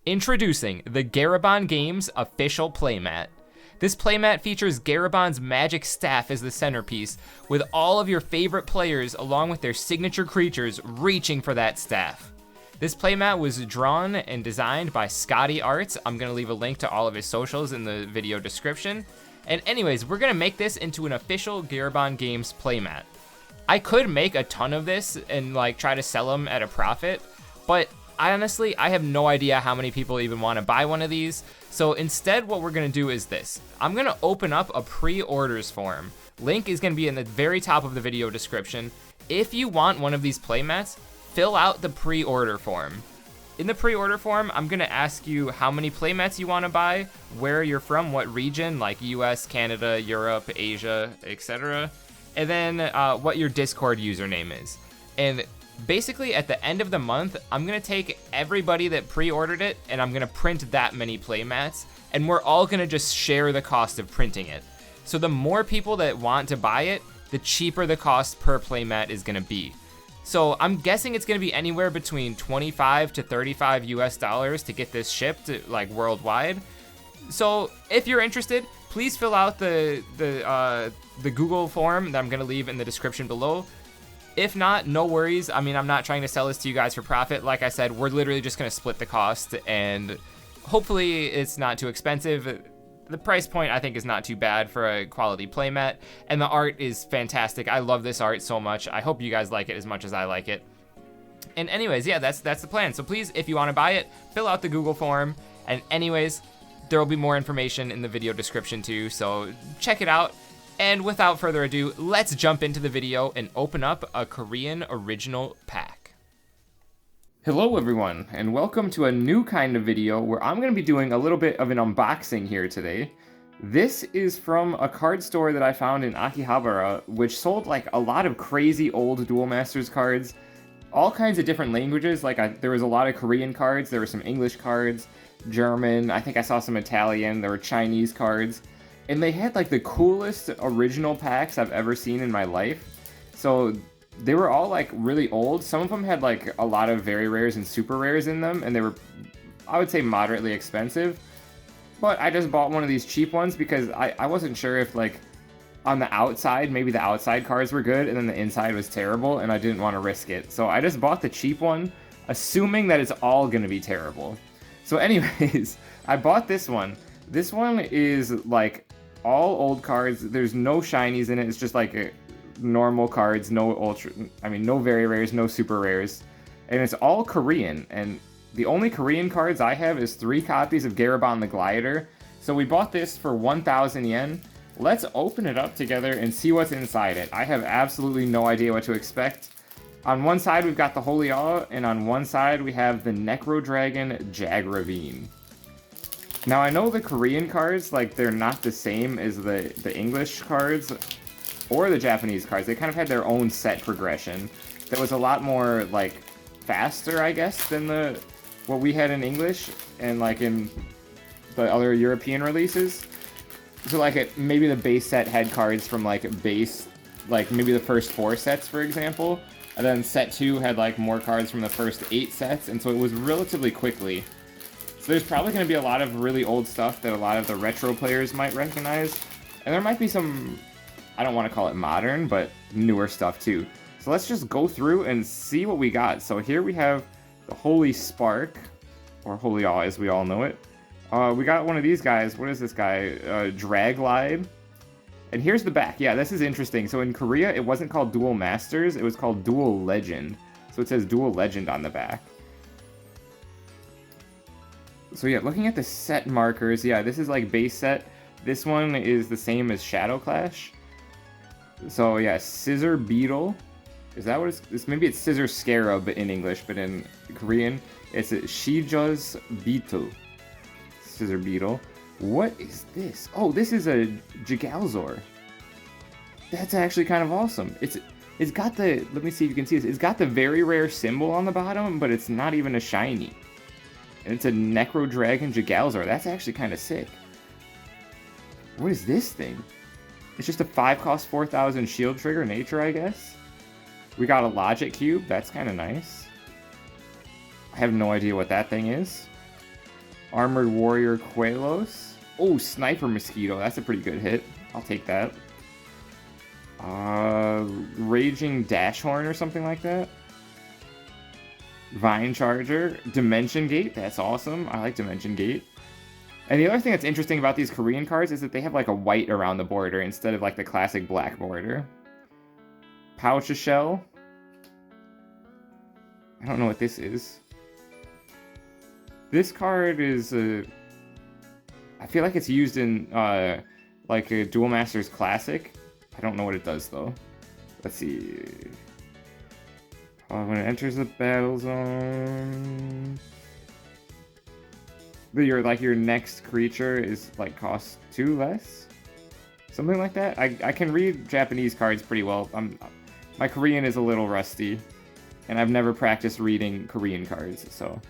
Introducing the Garabon Games official playmat. This playmat features Garabon's magic staff as the centerpiece, with all of your favorite players along with their signature creatures reaching for that staff. This playmat was drawn and designed by Scotty Arts. I'm gonna leave a link to all of his socials in the video description. And anyways, we're gonna make this into an official Garabon Games playmat. I could make a ton of this and like try to sell them at a profit, but honestly, I have no idea how many people even want to buy one of these. So instead, what we're going to do is this. I'm going to open up a pre-orders form. Link is going to be in the very top of the video description. If you want one of these playmats, fill out the pre-order form. In the pre-order form, I'm going to ask you how many playmats you want to buy, where you're from, what region, like US, Canada, Europe, Asia, etc. And then what your Discord username is. And basically, at the end of the month, I'm gonna take everybody that pre-ordered it and I'm gonna print that many playmats, and we're all gonna just share the cost of printing it. So the more people that want to buy it, the cheaper the cost per playmat is gonna be. So I'm guessing it's gonna be anywhere between 25 to 35 US dollars to get this shipped like worldwide. So if you're interested, please fill out the Google form that I'm gonna leave in the description below. If not, no worries. I mean, I'm not trying to sell this to you guys for profit. Like I said, we're literally just going to split the cost, and hopefully it's not too expensive. The price point, I think, is not too bad for a quality playmat, and the art is fantastic. I love this art so much. I hope you guys like it as much as I like it. And anyways, yeah, that's the plan. So please, if you want to buy it, fill out the Google form. And anyways, there will be more information in the video description too, so check it out. And without further ado, let's jump into the video and open up a Korean original pack. Hello everyone, and welcome to a new kind of video where I'm going to be doing a little bit of an unboxing here today. This is from a card store that I found in Akihabara, which sold like a lot of crazy old Duel Masters cards, all kinds of different languages. Like there was a lot of Korean cards, there were some English cards, German, I think I saw some Italian, there were Chinese cards. And they had like the coolest original packs I've ever seen in my life. So they were all like really old. Some of them had like a lot of very rares and super rares in them, and they were, I would say, moderately expensive. But I just bought one of these cheap ones because I wasn't sure if like on the outside, maybe the outside cards were good and then the inside was terrible, and I didn't want to risk it. So I just bought the cheap one, assuming that it's all gonna be terrible. So anyways, I bought this one. This one is like all old cards. There's no shinies in it. It's just like normal cards, no very rares, no super rares. And it's all Korean. And the only Korean cards I have is 3 copies of Garabon the Glider. So we bought this for 1,000 yen. Let's open it up together and see what's inside it. I have absolutely no idea what to expect. On one side we've got the Holy Awe, and on one side we have the Necro Dragon Jagravine. Now, I know the Korean cards, like, they're not the same as the English cards or the Japanese cards. They kind of had their own set progression that was a lot more, like, faster, I guess, than what we had in English and, like, in the other European releases. So, like, maybe the base set had cards from, like, maybe the first 4 sets, for example. And then set 2 had, like, more cards from the first 8 sets, and so it was relatively quickly. So there's probably going to be a lot of really old stuff that a lot of the retro players might recognize. And there might be some, I don't want to call it modern, but newer stuff too. So let's just go through and see what we got. So here we have the Holy Spark, or Holy Awe as we all know it. We got one of these guys. What is this guy? Draglide. And here's the back. Yeah, this is interesting. So in Korea, it wasn't called Duel Masters. It was called Duel Legend. So it says Duel Legend on the back. So yeah, looking at the set markers, yeah, this is like base set. This one is the same as Shadow Clash. So yeah, Scissor Beetle. Is that what it's maybe it's Scissor Scarab in English, but in Korean, it's Shijo's Beetle. Scissor Beetle. What is this? Oh, this is a Jigalzor. That's actually kind of awesome. It's got the, let me see if you can see this. It's got the very rare symbol on the bottom, but it's not even a shiny. And it's a Necro Dragon Jigalzor. That's actually kind of sick. What is this thing? It's just a 5-cost 4,000 shield trigger nature, I guess. We got a Logic Cube. That's kind of nice. I have no idea what that thing is. Armored Warrior Quelos. Oh, Sniper Mosquito. That's a pretty good hit. I'll take that. Raging Dashhorn or something like that. Vine Charger. Dimension Gate. That's awesome. I like Dimension Gate. And the other thing that's interesting about these Korean cards is that they have like a white around the border instead of like the classic black border. Pouch of Shell. I don't know what this is. This card is I feel like it's used in like a Duel Masters Classic. I don't know what it does though. Let's see. When it enters the battle zone, your next creature is like cost 2 less, something like that. I can read Japanese cards pretty well. My Korean is a little rusty, and I've never practiced reading Korean cards. So,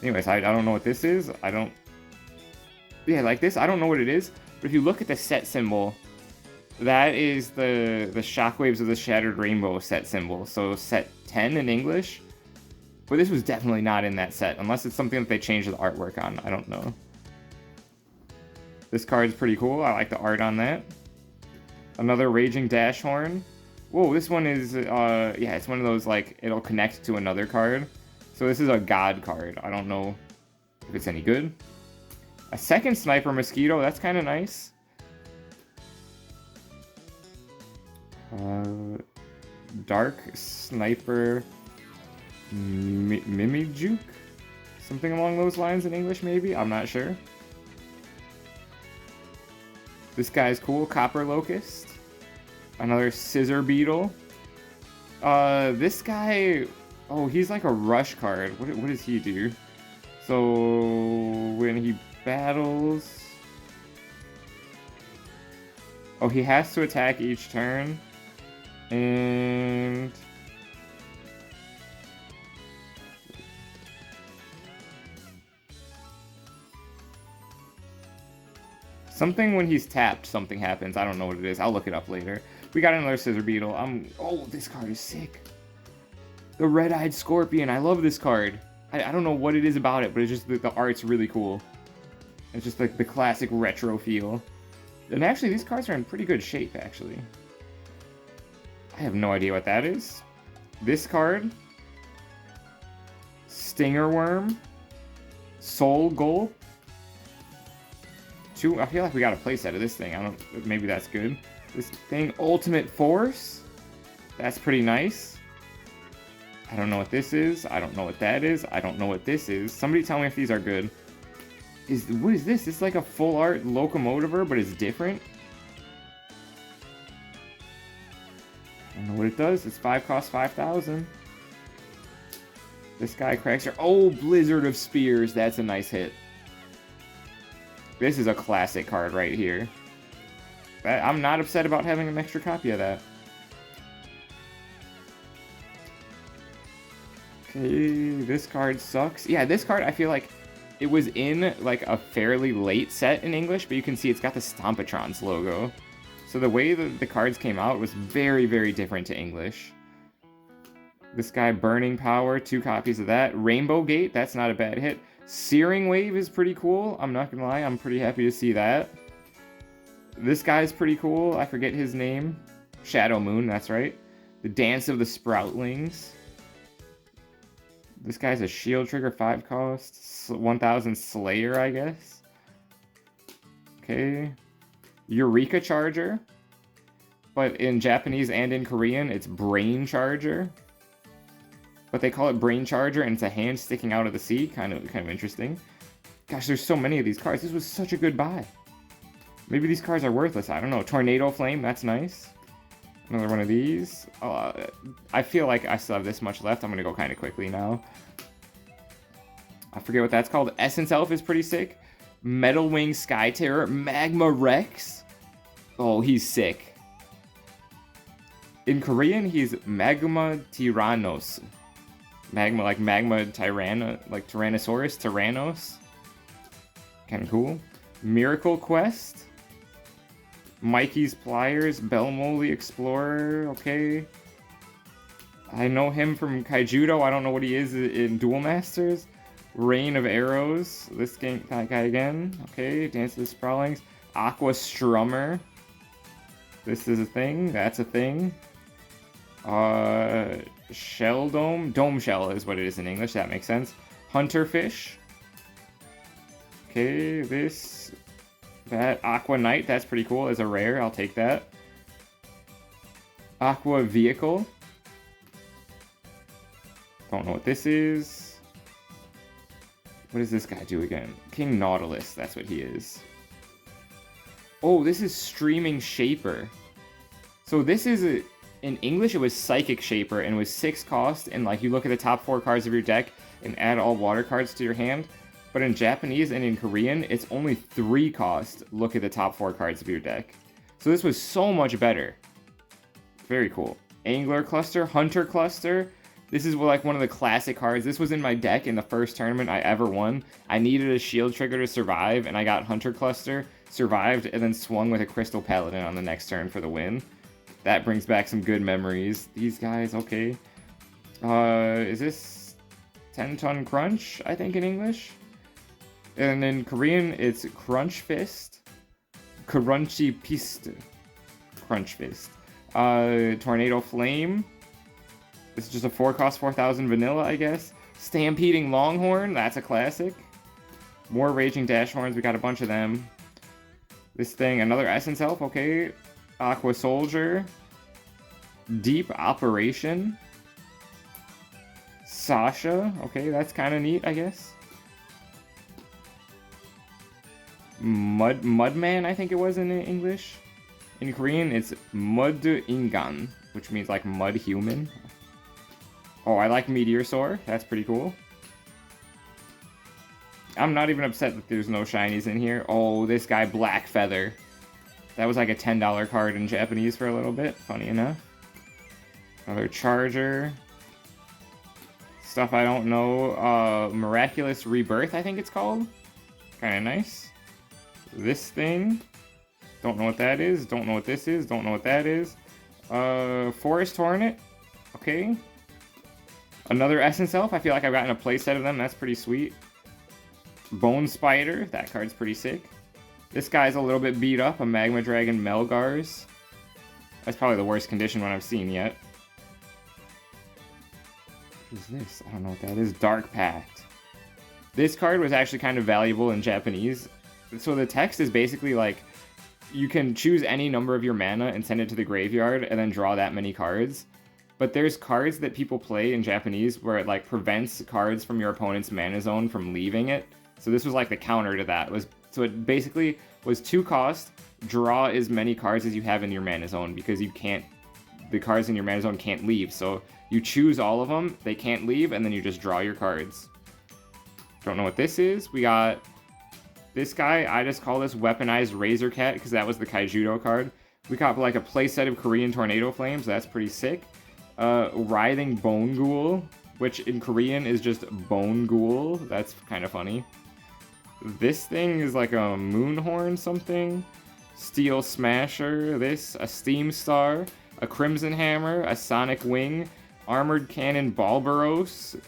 anyways, I don't know what this is. Yeah, like this, I don't know what it is. But if you look at the set symbol, that is the Shockwaves of the Shattered Rainbow set symbol. So set 10 in English. But this was definitely not in that set, unless it's something that they changed the artwork on. I don't know. This card's pretty cool. I like the art on that. Another Raging Dashhorn. Whoa, this one is, yeah, it's one of those, like, it'll connect to another card. So this is a God card. I don't know if it's any good. A second Sniper Mosquito. That's kind of nice. Dark Sniper Mimijuke? Something along those lines in English, maybe? I'm not sure. This guy's cool. Copper Locust. Another Scissor Beetle. This guy... Oh, he's like a rush card. What does he do? So, when he battles... Oh, he has to attack each turn. And... something when he's tapped, something happens. I don't know what it is. I'll look it up later. We got another Scissor Beetle. Oh, this card is sick. The Red-Eyed Scorpion. I love this card. I don't know what it is about it, but it's just the art's really cool. It's just like the classic retro feel. And actually, these cards are in pretty good shape, actually. I have no idea what that is. This card. Stinger Worm. Soul Gulp. I feel like we got a playset of this thing. Maybe that's good. This thing, Ultimate Force. That's pretty nice. I don't know what this is. I don't know what that is. I don't know what this is. Somebody tell me if these are good. What is this? It's like a full art Locomotiver, but it's different. I don't know what it does. It's 5 cost 5,000. This guy cracks your... Oh, Blizzard of Spears. That's a nice hit. This is a classic card right here. I'm not upset about having an extra copy of that. Okay, this card sucks. Yeah, this card, I feel like it was in like a fairly late set in English, but you can see it's got the Stompatrons logo. So the way that the cards came out was very, very different to English. This guy, Burning Power, 2 copies of that. Rainbow Gate, that's not a bad hit. Searing Wave is pretty cool. I'm not gonna lie, I'm pretty happy to see that. This guy's pretty cool. I forget his name. Shadow Moon, that's right. The Dance of the Sproutlings. This guy's a Shield Trigger, 5 cost. 1,000 Slayer, I guess. Okay. Eureka Charger. But in Japanese and in Korean, it's Brain Charger. But they call it Brain Charger, and it's a hand sticking out of the sea. Kind of interesting. Gosh, there's so many of these cards. This was such a good buy. Maybe these cards are worthless. I don't know. Tornado Flame, that's nice. Another one of these. I feel like I still have this much left. I'm going to go kind of quickly now. I forget what that's called. Essence Elf is pretty sick. Metal Wing Sky Terror. Magma Rex. Oh, he's sick. In Korean, he's Magma Tyrannos. Magma, like Magma Tyranno, like Tyrannosaurus, Tyrannos. Kind of cool. Miracle Quest. Mikey's Pliers, Belmole Explorer, okay. I know him from Kaijudo, I don't know what he is in Duel Masters. Rain of Arrows. This game, that guy again. Okay, Dance of the Sprawlings. Aqua Strummer. This is a thing. That's a thing. Shell Dome. Dome Shell is what it is in English. That makes sense. Hunterfish. Okay, this. That. Aqua Knight. That's pretty cool. As a rare, I'll take that. Aqua Vehicle. Don't know what this is. What does this guy do again? King Nautilus. That's what he is. Oh, this is Streaming Shaper. So this is in English it was Psychic Shaper and was 6 cost, and like you look at the top 4 cards of your deck and add all water cards to your hand. But in Japanese and in Korean, it's only 3 cost. Look at the top 4 cards of your deck. So this was so much better. Very cool. Angler Cluster, Hunter Cluster. This is like one of the classic cards. This was in my deck in the first tournament I ever won. I needed a shield trigger to survive, and I got Hunter Cluster, survived, and then swung with a Crystal Paladin on the next turn for the win. That brings back some good memories. These guys, okay. Is this 10-ton Crunch, I think, in English? And in Korean, it's Crunch Fist. Crunchy Piste. Crunch Fist. Tornado Flame. This is just a 4-cost 4,000 vanilla, I guess. Stampeding Longhorn, that's a classic. More Raging Dashhorns, we got a bunch of them. This thing, another Essence Elf, okay. Aqua Soldier. Deep Operation. Sasha, okay, that's kind of neat, I guess. Mudman, I think it was in English. In Korean, it's Mud Ingan, which means like mud human. Oh, I like Meteorosaur. That's pretty cool. I'm not even upset that there's no shinies in here. Oh, this guy, Black Feather. That was like a $10 card in Japanese for a little bit, funny enough. Another Charger. Stuff I don't know. Miraculous Rebirth, I think it's called. Kind of nice. This thing. Don't know what that is. Don't know what this is. Don't know what that is. Forest Hornet. Okay. Another Essence Elf. I feel like I've gotten a playset of them. That's pretty sweet. Bone Spider. That card's pretty sick. This guy's a little bit beat up. A Magma Dragon Melgars. That's probably the worst condition one I've seen yet. What is this? I don't know what that is. Dark Pact. This card was actually kind of valuable in Japanese. So the text is basically like, you can choose any number of your mana and send it to the graveyard and then draw that many cards. But there's cards that people play in Japanese where it like prevents cards from your opponent's mana zone from leaving it. So this was like the counter to that. So it basically was 2 cost, draw as many cards as you have in your mana zone, because you can't, the cards in your mana zone can't leave. So you choose all of them, they can't leave, and then you just draw your cards. Don't know what this is. We got this guy. I just call this Weaponized Razor Cat because that was the Kaijudo card. We got like a playset of Korean Tornado Flames. That's pretty sick. Writhing Bone Ghoul, which in Korean is just Bone Ghoul. That's kind of funny. This thing is like a Moonhorn something. Steel Smasher. This, a Steam Star, a Crimson Hammer, a Sonic Wing, Armored Cannon Balbaros.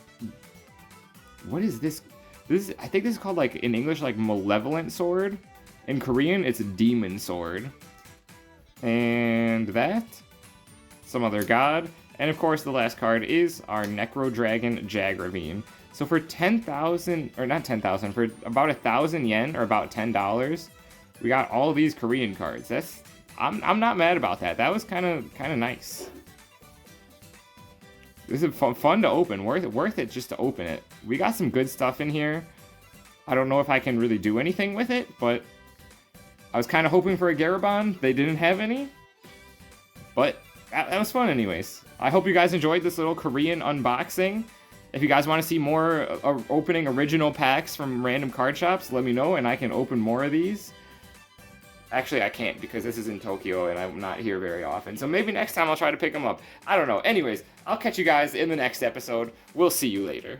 What is this? I think this is called, like, in English, like, Malevolent Sword. In Korean, it's Demon Sword. And that. Some other god. And, of course, the last card is our Necro Dragon Jagravine. So for 10,000, or not 10,000, for about 1,000 yen, or about $10, we got all of these Korean cards. That's, I'm not mad about that. That was kind of nice. This is fun to open. Worth it just to open it. We got some good stuff in here. I don't know if I can really do anything with it, but I was kind of hoping for a Garabon. They didn't have any. But that was fun anyways. I hope you guys enjoyed this little Korean unboxing. If you guys want to see more opening original packs from random card shops, let me know and I can open more of these. Actually, I can't because this is in Tokyo and I'm not here very often. So maybe next time I'll try to pick them up. I don't know. Anyways, I'll catch you guys in the next episode. We'll see you later.